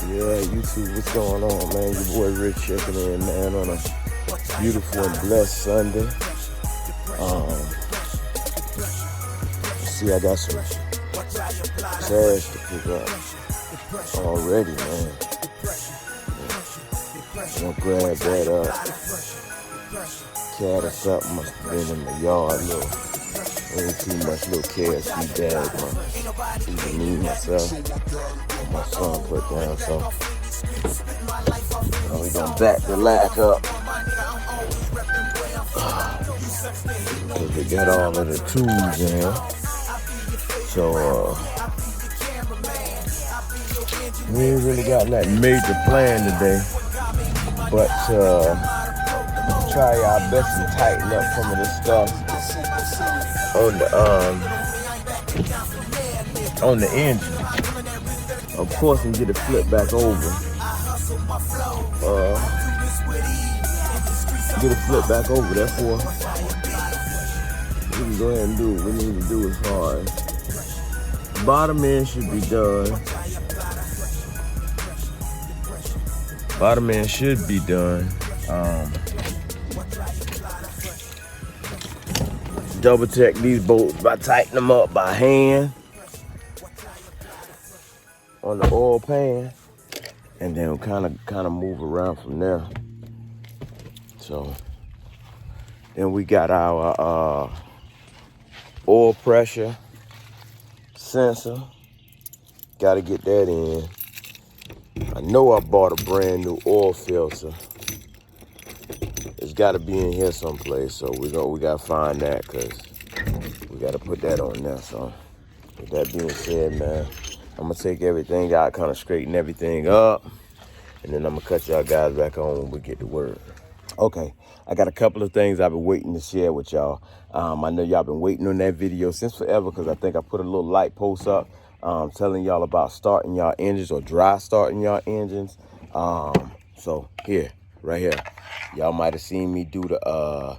Yeah, YouTube, what's going on, man? Your boy Rich checking in, man, on a beautiful and blessed Sunday. See, I got some trash to pick up already, man. I'm gonna grab that up. Cat or something must have been in the yard, ain't too much little KFC bag, man. Either me, myself, or my son put down, so we gonna back the lack up. Cause we got all of the tools in. So we ain't really got that major plan today. But try our best to tighten up some of this stuff on the engine. Of course, and get it flipped back over. Get it flipped back over. Therefore, we can go ahead and do what we need to do as far as bottom end should be done. Bottom end should be done. Double check these bolts by tightening them up by hand on the oil pan, and then we'll kind of move around from there. So then we got our oil pressure sensor. Got to get that in. I know I bought a brand new oil filter. It's got to be in here someplace, so we got to find that, because we got to put that on there. So with that being said, man, I'm going to take everything out, kind of straighten everything up, and then I'm going to cut y'all guys back on when we get to work. Okay, I got a couple of things I've been waiting to share with y'all. I know y'all been waiting on that video since forever, because I think I put a little light post up telling y'all about starting y'all engines, or dry starting y'all engines. So here, right here, y'all might have seen me do the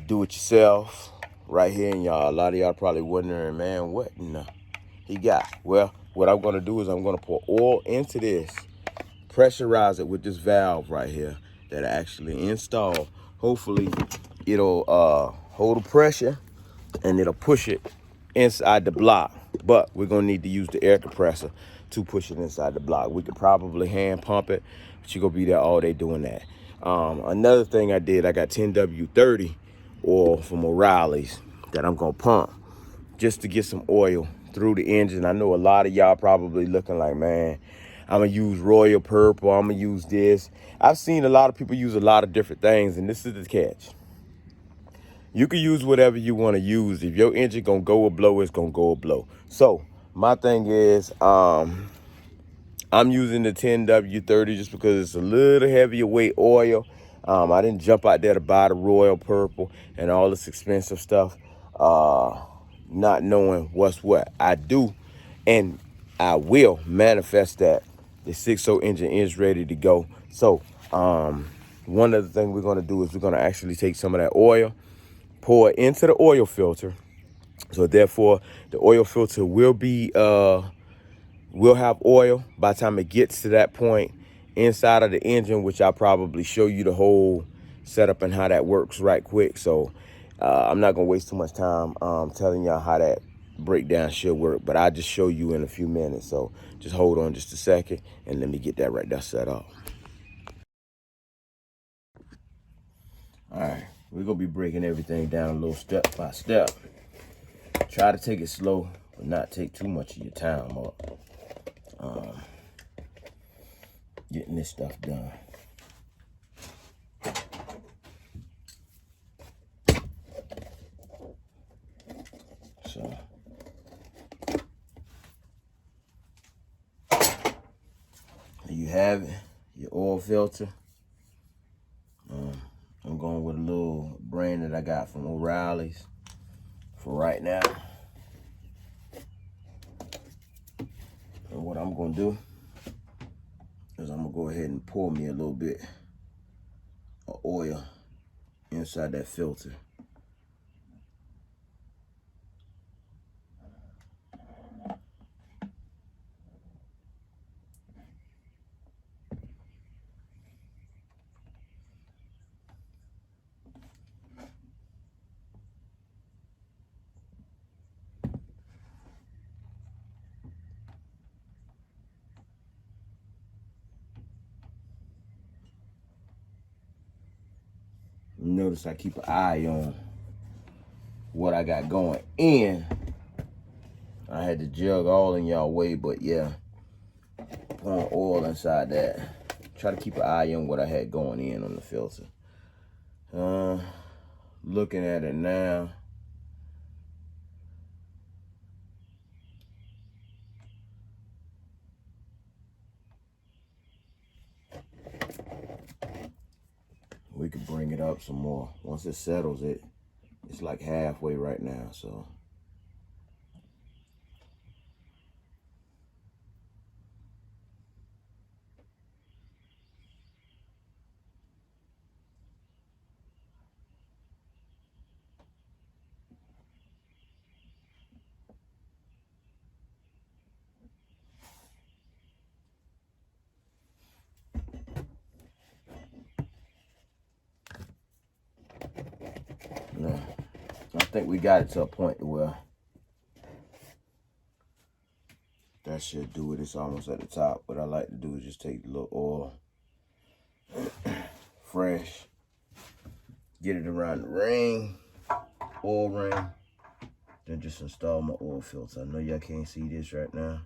do it yourself right here, and a lot of y'all probably wondering, man, what in the he got? Well, what I'm gonna do is I'm gonna pour oil into this, pressurize it with this valve right here that I actually installed. Hopefully it'll hold the pressure and it'll push it inside the block. But we're gonna need to use the air compressor to push it inside the block. We could probably hand pump it, but you're gonna be there all day doing that. Another thing I did, I got 10W30 oil from O'Reilly's that I'm gonna pump just to get some oil through the engine. I know a lot of y'all probably looking like, man, I'm gonna use Royal Purple, I'm gonna use this. I've seen a lot of people use a lot of different things, and this is the catch. You can use whatever you want to use. If your engine gonna go a blow, it's gonna go a blow. So my thing is, I'm using the 10W30 just because it's a little heavier weight oil. I didn't jump out there to buy the Royal Purple and all this expensive stuff, not knowing what's what. I do, and I will manifest that the 6.0 engine is ready to go. So one of the things we're gonna do is we're gonna actually take some of that oil, pour it into the oil filter. So therefore, the oil filter will be will have oil by the time it gets to that point inside of the engine, which I'll probably show you the whole setup and how that works right quick. So I'm not gonna waste too much time telling y'all how that breakdown should work, but I'll just show you in a few minutes. So just hold on just a second and let me get that right there set up. All right, we're gonna be breaking everything down a little step by step. Try to take it slow, but not take too much of your time up getting this stuff done. So there you have it, your oil filter. I'm going with a little brand that I got from O'Reilly's for right now. And what I'm gonna do is I'm gonna go ahead and pour me a little bit of oil inside that filter. notice I keep an eye on what I got going in. I had to jug all in y'all way, but yeah, pouring oil inside that. Try to keep an eye on what I had going in on the filter. Looking at it now. We could bring it up some more. Once it settles, it's like halfway right now, so. Yeah. I think we got it to a point where that should do it. It's almost at the top. What I like to do is just take a little oil, fresh, get it around the ring, oil ring, then just install my oil filter. I know y'all can't see this right now.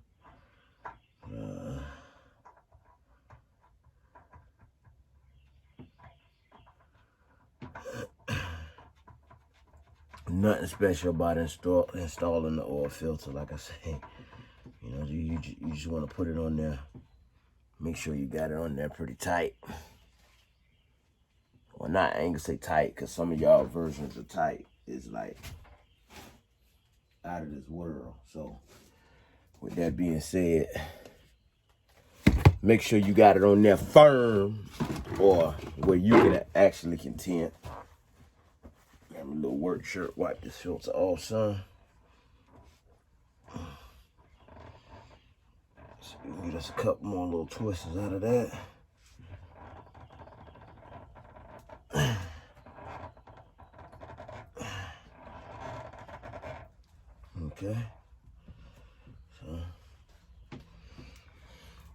Nothing special about installing the oil filter. Like I say, you know, you just want to put it on there. Make sure you got it on there pretty tight. Well, not, I ain't gonna say tight, because some of y'all versions of tight is like out of this world. So with that being said, make sure you got it on there firm, or where you can actually contend. Got my little work shirt, wipe this filter off, son. So get us a couple more little twists out of that. Okay. So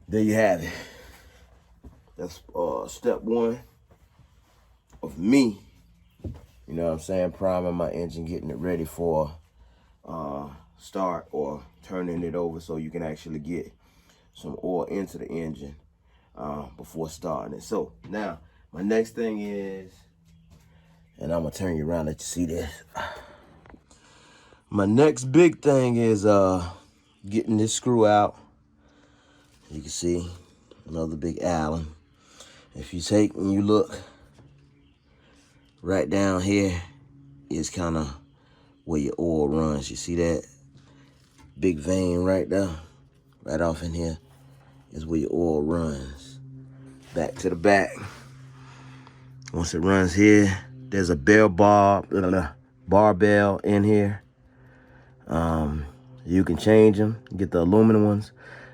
there you have it. That's step one of me. You know what I'm saying? Priming my engine, getting it ready for start, or turning it over so you can actually get some oil into the engine before starting it. So now my next thing is, and I'm gonna turn you around, let you see this. My next big thing is getting this screw out. You can see another big Allen. If you take and you look right down here, is kind of where your oil runs. You see that big vein right there? Right off in here is where your oil runs. Back to the back. Once it runs here, there's a barbell in here. You can change them, get the aluminum ones.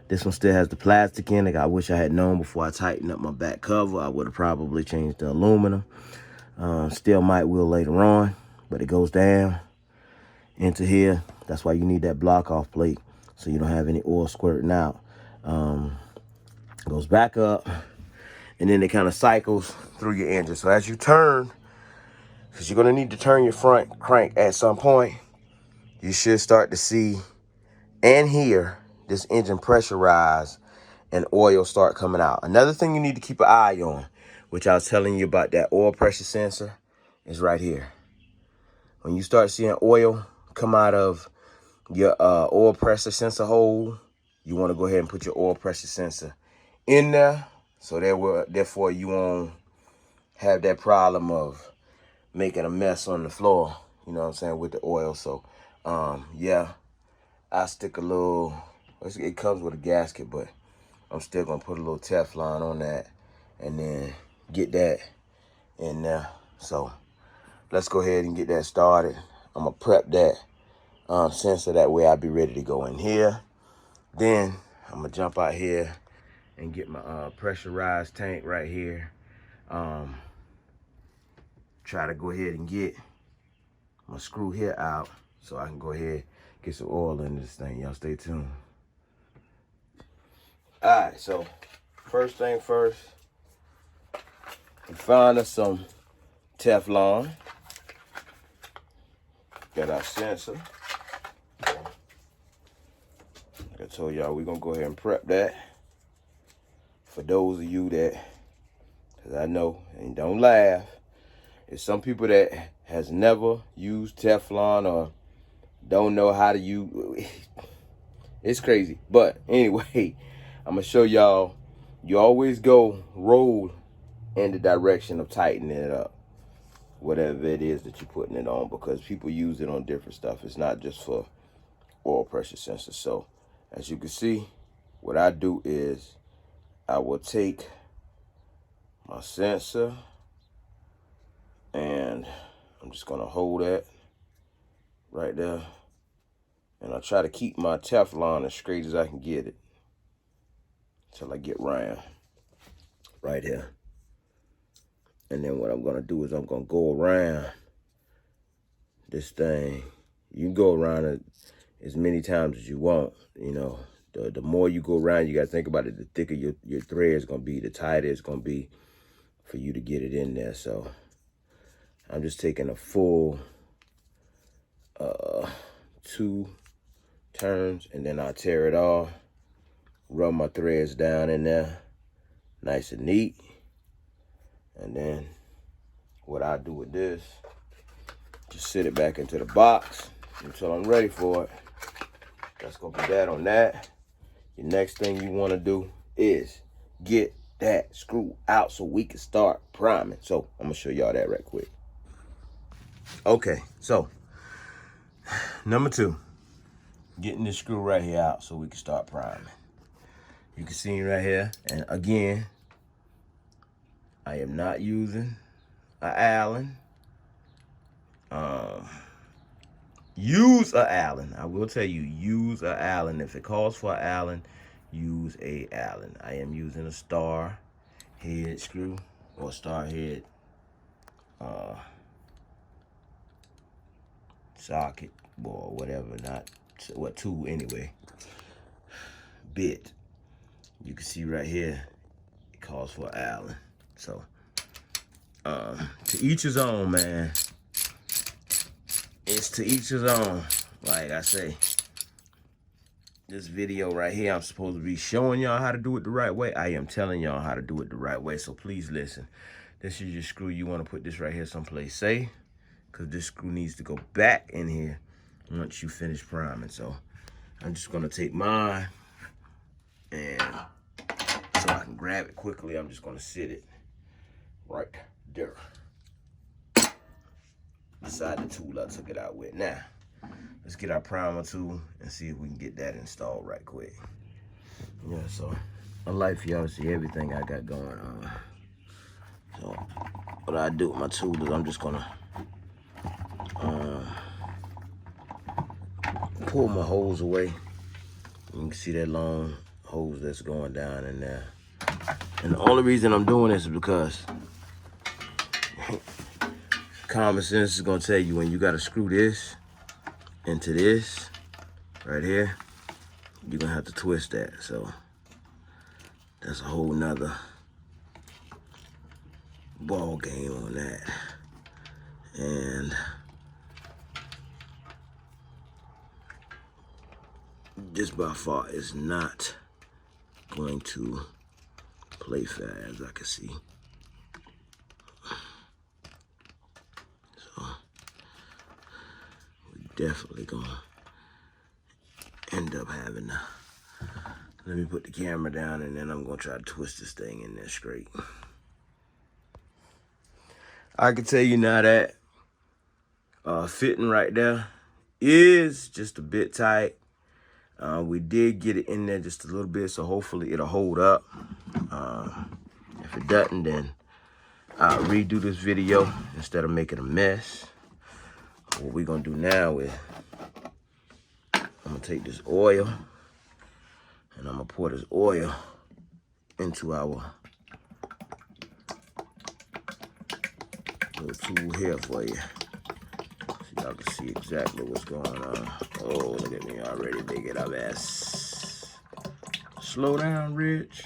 This one still has the plastic in it. I wish I had known before I tightened up my back cover. I would have probably changed the aluminum. Still will later on, but it goes down into here. That's why you need that block off plate, so you don't have any oil squirting out. Goes back up, and then it kind of cycles through your engine. So as you turn, because you're going to need to turn your front crank at some point, you should start to see and hear this engine pressurize and oil start coming out. Another thing you need to keep an eye on, which I was telling you about, that oil pressure sensor, is right here. When you start seeing oil come out of your oil pressure sensor hole, you want to go ahead and put your oil pressure sensor in there, so therefore you won't have that problem of making a mess on the floor, you know what I'm saying, with the oil. So yeah, I stick a little, it comes with a gasket, but I'm still gonna put a little Teflon on that and then get that in there. So let's go ahead and get that started. I'm gonna prep that sensor, that way I'll be ready to go in here. Then I'm gonna jump out here and get my pressurized tank right here. Try to go ahead and get my screw here out so I can go ahead and get some oil in this thing. Y'all stay tuned. All right, so first thing first, we found us some Teflon. Got our sensor. Like I told y'all, we're gonna go ahead and prep that. For those of you that, because I know, and don't laugh, it's some people that has never used Teflon or don't know how to use. It's crazy. But anyway, I'm gonna show y'all. You always go roll in the direction of tightening it up, whatever it is that you're putting it on, because people use it on different stuff. It's not just for oil pressure sensors. So as you can see, what I do is I will take my sensor and I'm just gonna hold that right there, and I try to keep my Teflon as straight as I can get it until I get round right here. And then what I'm gonna do is I'm gonna go around this thing. You can go around it as many times as you want. You know, the more you go around, you gotta think about it, the thicker your thread is gonna be, the tighter it's gonna be for you to get it in there. So I'm just taking a full 2 turns, and then I'll tear it off, rub my threads down in there nice and neat. And then what I do with this, just sit it back into the box until I'm ready for it. That's gonna be that on that. The next thing you wanna do is get that screw out so we can start priming. So I'm gonna show y'all that right quick. Okay, so number 2, getting this screw right here out so we can start priming. You can see right here, and again, I am not using an Allen. Use an Allen. I will tell you, use an Allen. If it calls for an Allen, use a Allen. I am using a star head screw or star head socket or whatever, not what tool anyway. Bit. You can see right here, it calls for an Allen. So to each his own, man. It's to each his own. Like I say, this video right here, I'm supposed to be showing y'all how to do it the right way. I am telling y'all how to do it the right way. So please listen. This is your screw. You want to put this right here someplace safe, because this screw needs to go back in here once you finish priming. So I'm just going to take mine, and so I can grab it quickly, I'm just going to sit it right there beside the tool I took it out with. Now, let's get our primer tool and see if we can get that installed right quick. Yeah, so I'd like for y'all to see everything I got going on. So what I do with my tool is I'm just gonna pull my hose away. You can see that long hose that's going down in there. And the only reason I'm doing this is because common sense is gonna tell you when you gotta screw this into this right here, you're gonna have to twist that. So that's a whole nother ball game on that. And this by far is not going to play fair, as I can see. So we're definitely gonna end up having to, let me put the camera down, and then I'm gonna try to twist this thing in there straight. I can tell you now that fitting right there is just a bit tight. We did get it in there just a little bit, so hopefully it'll hold up. If it doesn't, then I'll redo this video instead of making a mess. What we're gonna do now is I'm gonna take this oil and I'm gonna pour this oil into our little tool here for you, so y'all can see exactly what's going on. Oh, look at me already digging up ass. Slow down, Rich.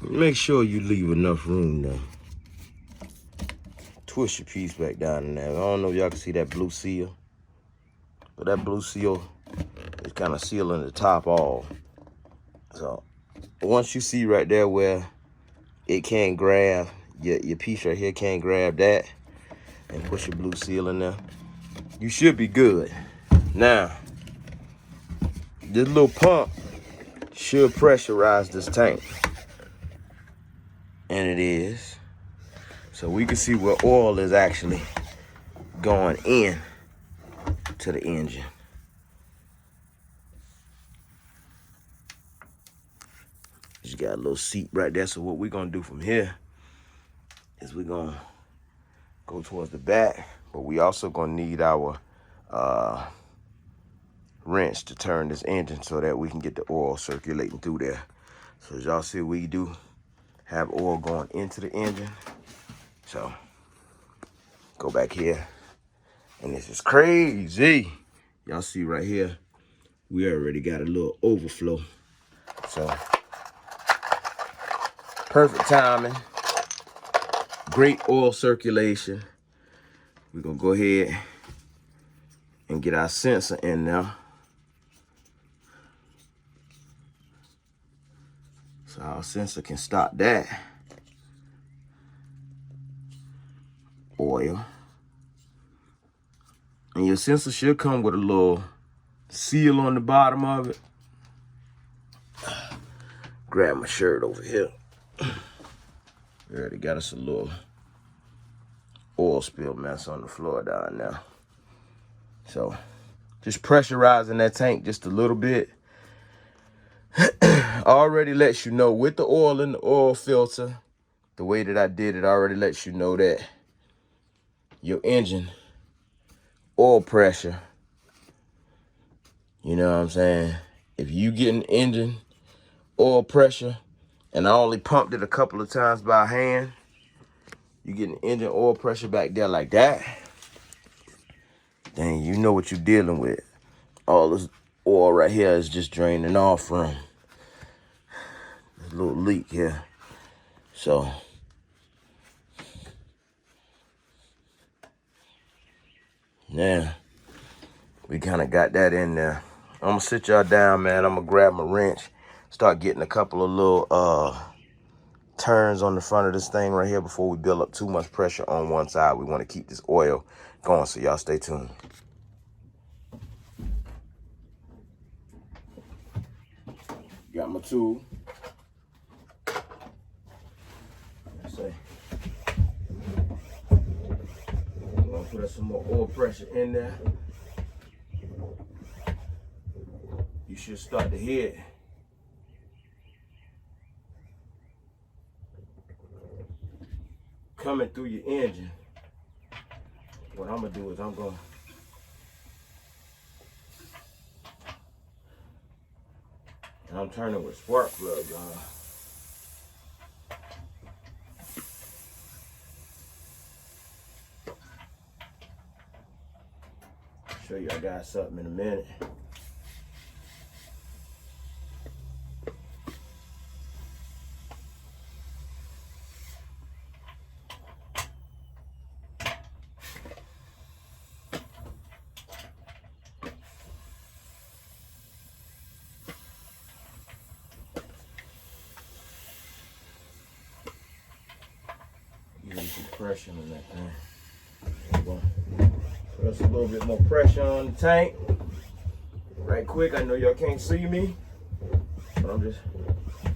Make sure you leave enough room now. Twist your piece back down in there. I don't know if y'all can see that blue seal, but that blue seal is kind of sealing the top off. So once you see right there where it can't grab, your piece right here can't grab that, and push your blue seal in there, you should be good. Now, this little pump should pressurize this tank. And it is. So we can see where oil is actually going in to the engine. Just got a little seat right there. So what we're gonna do from here is we're gonna go towards the back, but we also gonna need our wrench to turn this engine so that we can get the oil circulating through there. So as y'all see, we do have oil going into the engine. So go back here, and this is crazy. Y'all see right here, we already got a little overflow. So perfect timing, great oil circulation. We're gonna go ahead and get our sensor in now. So our sensor can stop that oil. And your sensor should come with a little seal on the bottom of it. Grab my shirt over here. We already got us a little oil spill mess on the floor down there. So just pressurizing that tank just a little bit. Already lets you know with the oil in the oil filter, the way that I did it already lets you know that your engine oil pressure, you know what I'm saying? If you get an engine oil pressure, and I only pumped it a couple of times by hand, you get an engine oil pressure back there like that, then you know what you're dealing with. All this oil right here is just draining off from this little leak here. So yeah, we kind of got that in there. I'm gonna sit y'all down, man. I'm gonna grab my wrench, start getting a couple of little turns on the front of this thing right here before we build up too much pressure on one side. We want to keep this oil going, so y'all stay tuned. Got my tool. Let's say I'm gonna put some more oil pressure in there. You should start to hear it. Coming through your engine. What I'm gonna do is I'm turning with spark plugs on. Show you I got something in a minute. Some pressure on that thing. Put us a little bit more pressure on the tank. Right quick, I know y'all can't see me, but I'm just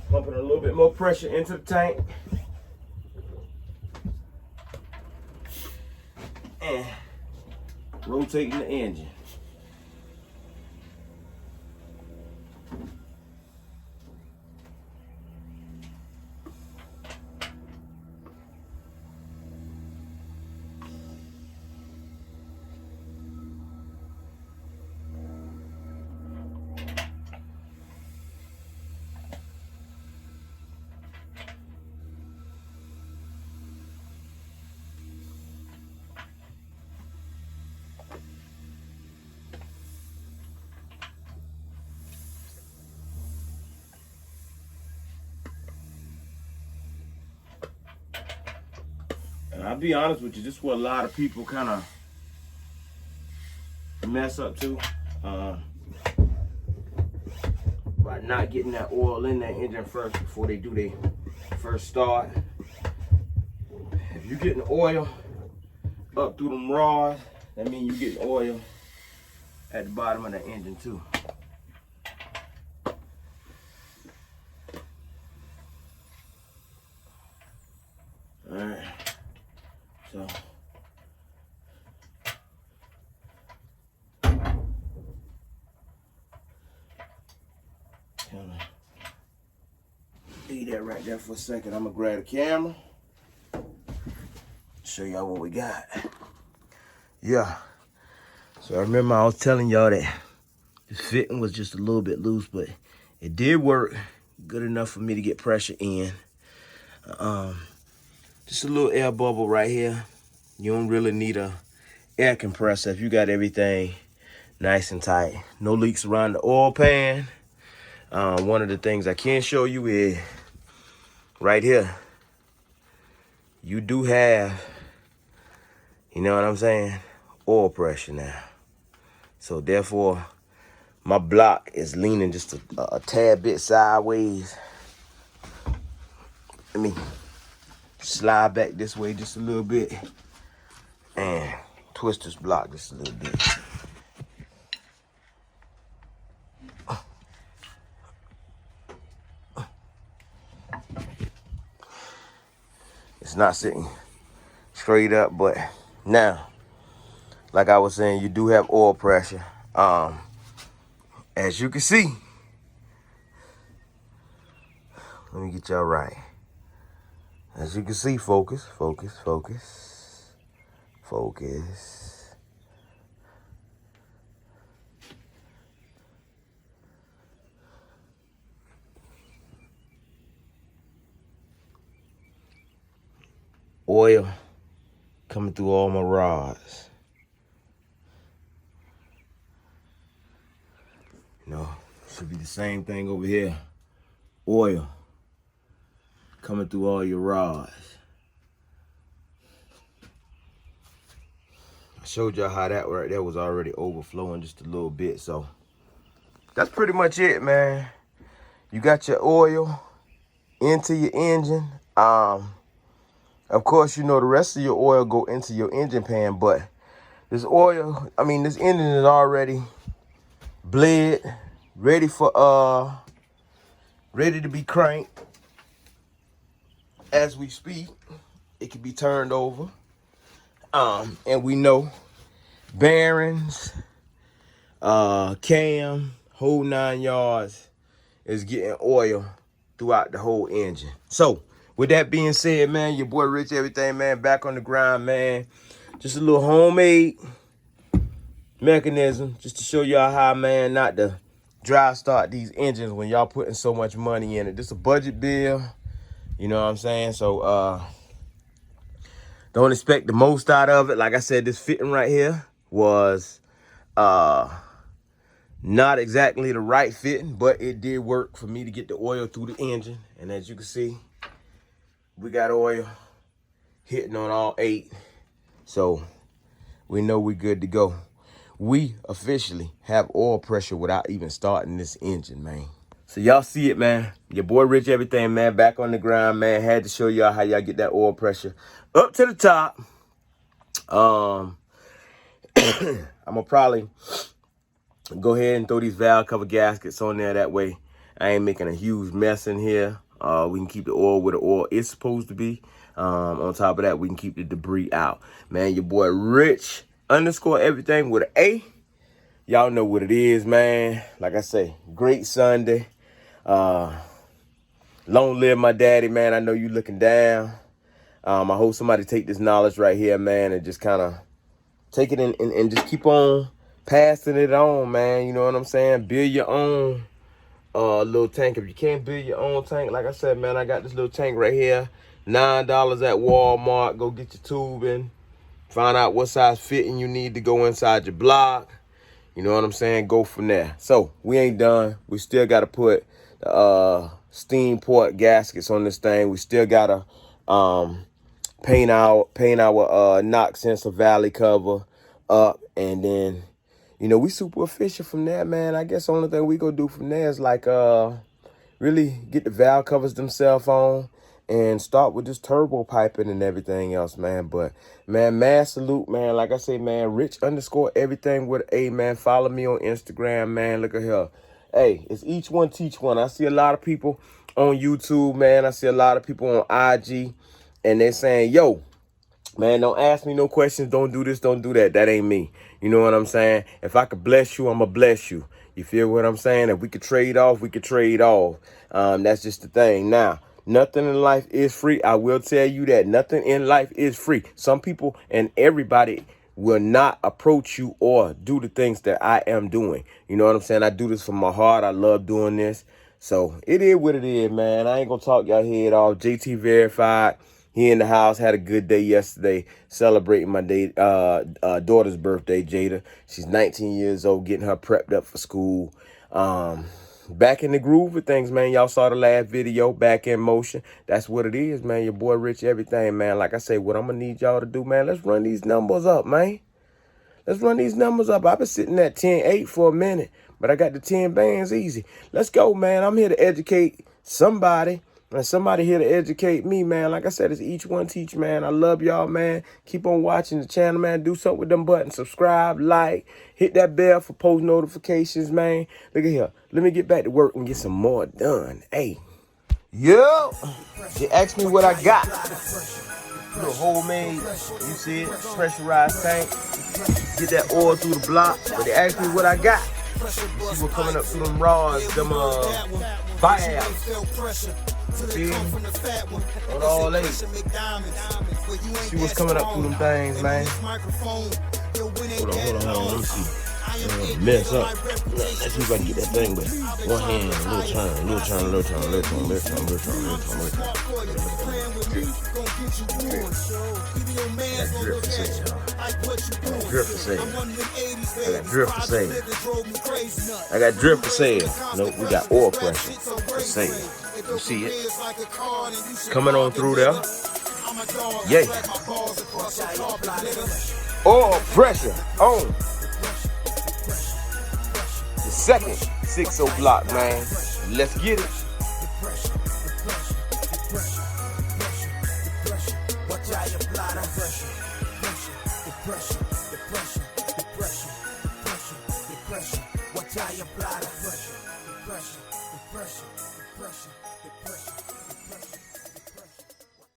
pumping a little bit more pressure into the tank. And rotating the engine. be honest with you, this is what a lot of people kind of mess up too. By not getting that oil in that engine first before they do their first start. If you're getting oil up through them rods, that means you getting oil at the bottom of the engine too. Alright, so leave that right there for a second. I'm gonna grab the camera, show y'all what we got. Yeah. So I remember I was telling y'all that the fitting was just a little bit loose, but it did work good enough for me to get pressure in. Just a little air bubble right here. You don't really need a air compressor if you got everything nice and tight. No leaks around the oil pan. One of the things I can show you is right here. You do have, you know what I'm saying, oil pressure now. So therefore, my block is leaning just a tad bit sideways. Let me slide back this way just a little bit and twist this block just a little bit. It's not sitting straight up, but now, like I was saying, you do have oil pressure. As you can see, let me get y'all right. As you can see, focus, focus, focus, focus. Oil coming through all my rods. You know, should be the same thing over here. Oil coming through all your rods. I showed y'all how that right there was already overflowing just a little bit. So that's pretty much it, man. You got your oil into your engine. Of course, you know the rest of your oil go into your engine pan, but this oil, this engine is already bled, ready to be cranked. As we speak, it can be turned over. And we know bearings, cam, whole 9 yards is getting oil throughout the whole engine. So with that being said, man, your boy Rich Everything, man, back on the grind, man. Just a little homemade mechanism just to show y'all how, man, not to dry start these engines when y'all putting so much money in it. This is a budget bill, you know what I'm saying? So don't expect the most out of it. Like I said, this fitting right here was not exactly the right fitting, but it did work for me to get the oil through the engine. And as you can see, we got oil hitting on all 8. So we know we're good to go. We officially have oil pressure without even starting this engine, man. So y'all see it, man. Your boy Rich Everything, man, back on the grind, man. Had to show y'all how y'all get that oil pressure up to the top. I'm gonna probably go ahead and throw these valve cover gaskets on there. That way I ain't making a huge mess in here. We can keep the oil where the oil is supposed to be. On top of that, we can keep the debris out. Man, your boy Rich _everything with an A. Y'all know what it is, man. Like I say, great Sunday. Long live my daddy, man. I know you looking down. I hope somebody take this knowledge right here, man, and just kind of take it and just keep on passing it on, man. You know what I'm saying? Build your own little tank. If you can't build your own tank, like I said, man, I got this little tank right here. $9 at Walmart. Go get your tubing. Find out what size fitting you need to go inside your block. You know what I'm saying? Go from there. So we ain't done. We still got to put the steam port gaskets on this thing. We still got to paint our Knox Sensor Valley cover up, and then, you know, we super efficient from there, man. I guess the only thing we gonna do from there is like really get the valve covers themselves on and start with this turbo piping and everything else, man. But man, mad salute, man. Like I say, man, Rich_everything with a, man. Follow me on Instagram, man. Look at here. Hey, it's each one teach one. I see a lot of people on YouTube, man. I see a lot of people on IG, and they're saying, yo, man, don't ask me no questions. Don't do this. Don't do that. That ain't me. You know what I'm saying? If I could bless you, I'm going to bless you. You feel what I'm saying? If we could trade off, we could trade off. That's just the thing. Now, nothing in life is free. I will tell you that. Nothing in life is free. Some people and everybody will not approach you or do the things that I am doing. You know what I'm saying? I do this from my heart. I love doing this. So it is what it is, man. I ain't going to talk y'all head off. JT Verified. He in the house, had a good day yesterday, celebrating my daughter's birthday, Jada. She's 19 years old, getting her prepped up for school. Back in the groove of things, man. Y'all saw the last video, back in motion. That's what it is, man. Your boy Rich, everything, man. Like I say, what I'm going to need y'all to do, man, let's run these numbers up, man. Let's run these numbers up. I've been sitting at 10-8 for a minute, but I got the 10 bands easy. Let's go, man. I'm here to educate somebody. And somebody here to educate me, man. Like I said, it's each one teach, man. I love y'all, man. Keep on watching the channel, man. Do something with them buttons. Subscribe, like, hit that bell for post notifications, man. Look at here. Let me get back to work and get some more done. Hey. Yo. They asked me what I got. Little homemade, you see it, pressurized tank. Get that oil through the block. But they asked me what I got. You see what coming up through them rods, them valves. See? On all eight. See what's coming up through them things, man. Hold on. Let me see. Mess up. Let's see if I can get that thing with one hand. Little turn. I got drip for sale. Nope, we got oil pressure for sale. You see it coming on through there. Yeah. Oil pressure on the second 6-0 block, man. Let's get it.